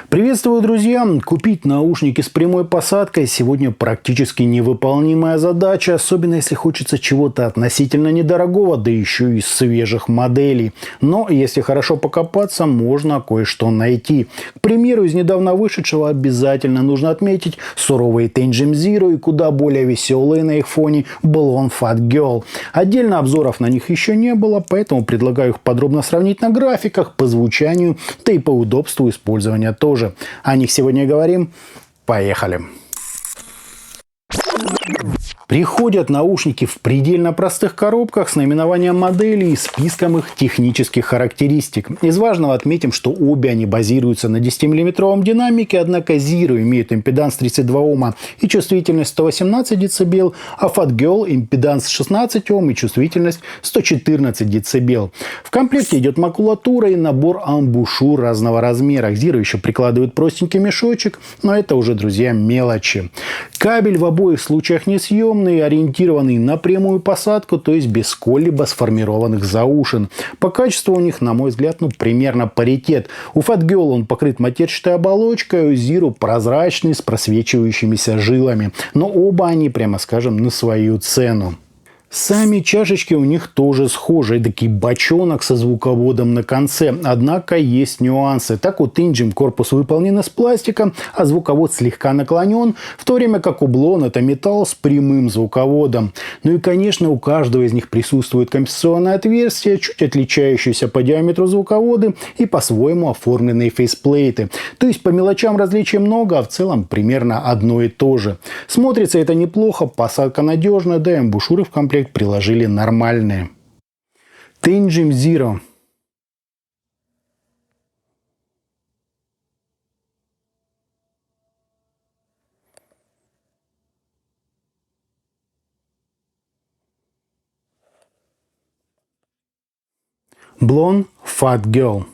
Приветствую, друзья! Купить наушники с прямой посадкой сегодня практически невыполнимая задача, особенно если хочется чего-то относительно недорогого, да еще и свежих моделей. Но если хорошо покопаться, можно кое-что найти. К примеру, из недавно вышедшего обязательно нужно отметить суровые Tenjim Zero и куда более веселые на их фоне Blonde Fat Girl. Отдельно обзоров на них еще не было, поэтому предлагаю их подробно сравнить на графиках, по звучанию, да и по удобству использования тоже. О них сегодня и говорим. Поехали! Приходят наушники в предельно простых коробках с наименованием моделей и списком их технических характеристик. Из важного отметим, что обе они базируются на 10-мм динамике, однако Zero имеет импеданс 32 Ома и чувствительность 118 дБ, а Fat Girl импеданс 16 Ом и чувствительность 114 дБ. В комплекте идет макулатура и набор амбушюр разного размера. К Zero еще прикладывают простенький мешочек, но это уже, друзья, мелочи. Кабель в обоих случаях несъемный, ориентированный на прямую посадку, то есть без сколь-либо сформированных заушин. По качеству у них, на мой взгляд, примерно паритет. У Fat Girl он покрыт матерчатой оболочкой, а у Zero прозрачный с просвечивающимися жилами. Но оба они, прямо скажем, на свою цену. Сами чашечки у них тоже схожи, такой бочонок со звуководом на конце. Однако есть нюансы. Так у Tenjim корпус выполнен из пластика, а звуковод слегка наклонен, в то время как у Blonde это металл с прямым звуководом. Ну и, конечно, у каждого из них присутствует компенсационное отверстие, чуть отличающиеся по диаметру звуководы и по-своему оформленные фейсплейты. То есть по мелочам различий много, а в целом примерно одно и то же. Смотрится это неплохо, посадка надежная, да и амбушюры в комплекте приложили нормальные. Tenjim Zero. Blonde Fat Girl.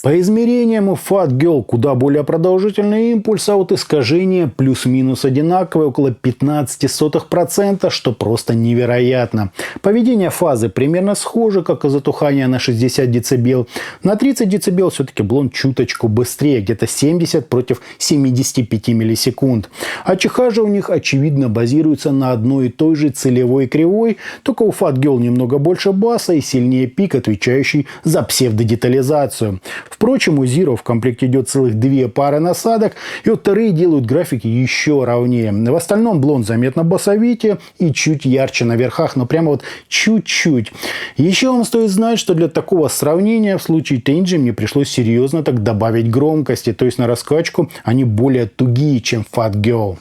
По измерениям у Fat Girl куда более продолжительный импульс, а вот искажение плюс-минус одинаковое, около 0,15%, что просто невероятно. Поведение фазы примерно схоже, как и затухание на 60 дБ. На 30 дБ все-таки Blonde чуточку быстрее, где-то 70 против 75 миллисекунд. А чиха же у них, очевидно, базируется на одной и той же целевой кривой, только у Fat Girl немного больше баса и сильнее пик, отвечающий за псевдодетализацию. Впрочем, у Zero в комплекте идет целых 2 пары насадок, и вот вторые делают графики еще ровнее. В остальном Blonde заметно басовитее и чуть ярче на верхах, но прямо вот чуть-чуть. Еще вам стоит знать, что для такого сравнения в случае Tenjim мне пришлось серьезно так добавить громкости, то есть на раскачку они более тугие, чем Fat Girl.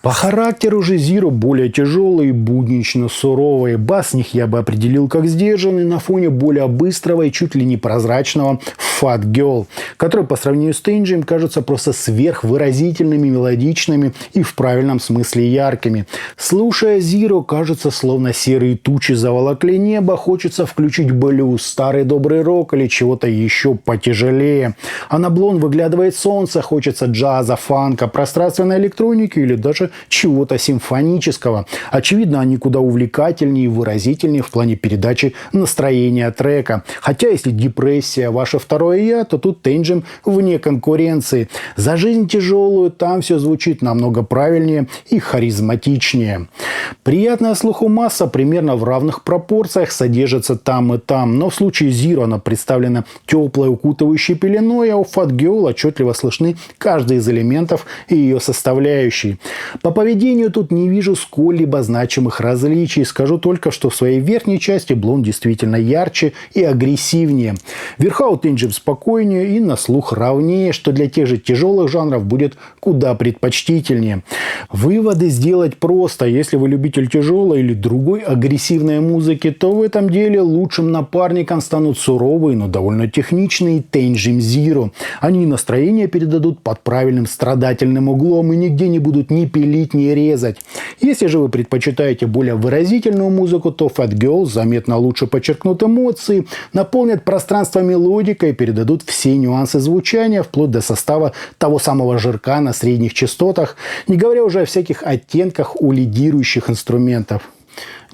По характеру же Zero более тяжелые и буднично суровые. Бас с них я бы определил как сдержанный на фоне более быстрого и чуть ли не прозрачного Fat Girl, который по сравнению с Tenjim кажется просто сверхвыразительными, мелодичными и в правильном смысле яркими. Слушая Zero, кажется, словно серые тучи заволокли небо, хочется включить блюз, старый добрый рок или чего-то еще потяжелее. А на Blonde выглядывает солнце, хочется джаза, фанка, пространственной электроники или даже чего-то симфонического. Очевидно, они куда увлекательнее и выразительнее в плане передачи настроения трека. Хотя, если депрессия ваше второе я, то тут Tenjim вне конкуренции. За жизнь тяжелую там все звучит намного правильнее и харизматичнее. Приятная слуху масса примерно в равных пропорциях содержится там и там. Но в случае Zero она представлена теплой укутывающей пеленой, а у Fat Girl отчетливо слышны каждый из элементов и ее составляющие. По поведению тут не вижу сколь-либо значимых различий. Скажу только, что в своей верхней части Blonde действительно ярче и агрессивнее. Верха у Tenjim спокойнее и на слух ровнее, что для тех же тяжелых жанров будет куда предпочтительнее. Выводы сделать просто. Если вы любитель тяжелой или другой агрессивной музыки, то в этом деле лучшим напарником станут суровые, но довольно техничные Tenjim Zero. Они настроение передадут под правильным страдательным углом и нигде не будут ни пилить, пилить, не резать. Если же вы предпочитаете более выразительную музыку, то Fat Girl заметно лучше подчеркнут эмоции, наполнят пространство мелодикой и передадут все нюансы звучания, вплоть до состава того самого жирка на средних частотах, не говоря уже о всяких оттенках у лидирующих инструментов.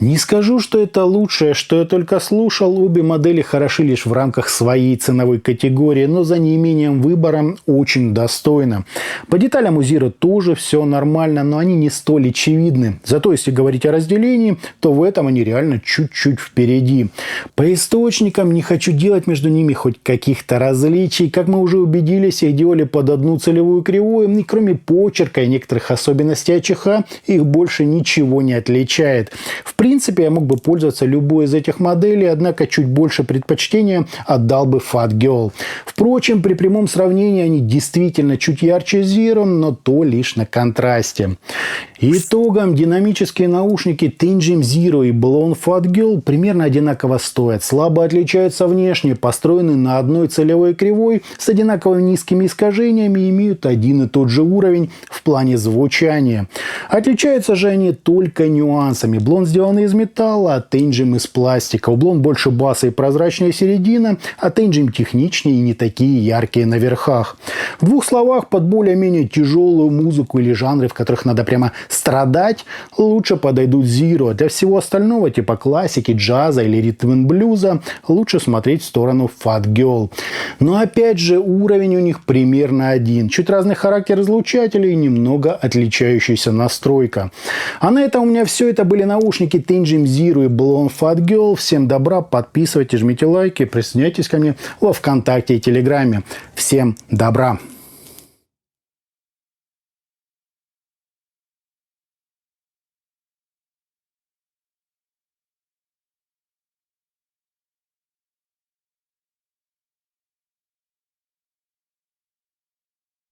Не скажу, что это лучшее, что я только слушал. Обе модели хороши лишь в рамках своей ценовой категории, но за неимением выбора очень достойно. По деталям у Zero тоже все нормально, но они не столь очевидны. Зато если говорить о разделении, то в этом они реально чуть-чуть впереди. По источникам не хочу делать между ними хоть каких-то различий. Как мы уже убедились, их делали под одну целевую кривую, и кроме почерка и некоторых особенностей АЧХ, их больше ничего не отличает. В принципе, я мог бы пользоваться любой из этих моделей, однако чуть больше предпочтения отдал бы Fat Girl. Впрочем, при прямом сравнении они действительно чуть ярче Zero, но то лишь на контрасте. Итогом динамические наушники Tangent Zero и Blown Fat Girl примерно одинаково стоят. Слабо отличаются внешне, построены на одной целевой кривой, с одинаково низкими искажениями и имеют один и тот же уровень в плане звучания. Отличаются же они только нюансами. Blown сделаны из металла, а Tangent из пластика. У Blown больше баса и прозрачная середина, а Tangent техничнее и не такие яркие на верхах. В двух словах, под более-менее тяжелую музыку или жанры, в которых надо прямо страдать, лучше подойдут Zero. Для всего остального, типа классики, джаза или ритм-н-блюза, лучше смотреть в сторону Fat Girl. Но опять же, уровень у них примерно один. Чуть разный характер излучателей и немного отличающаяся настройка. А на этом у меня все. Это были наушники Tangent Zero и Blown Fat Girl. Всем добра, подписывайтесь, жмите лайки, присоединяйтесь ко мне во ВКонтакте и Телеграме. Всем добра!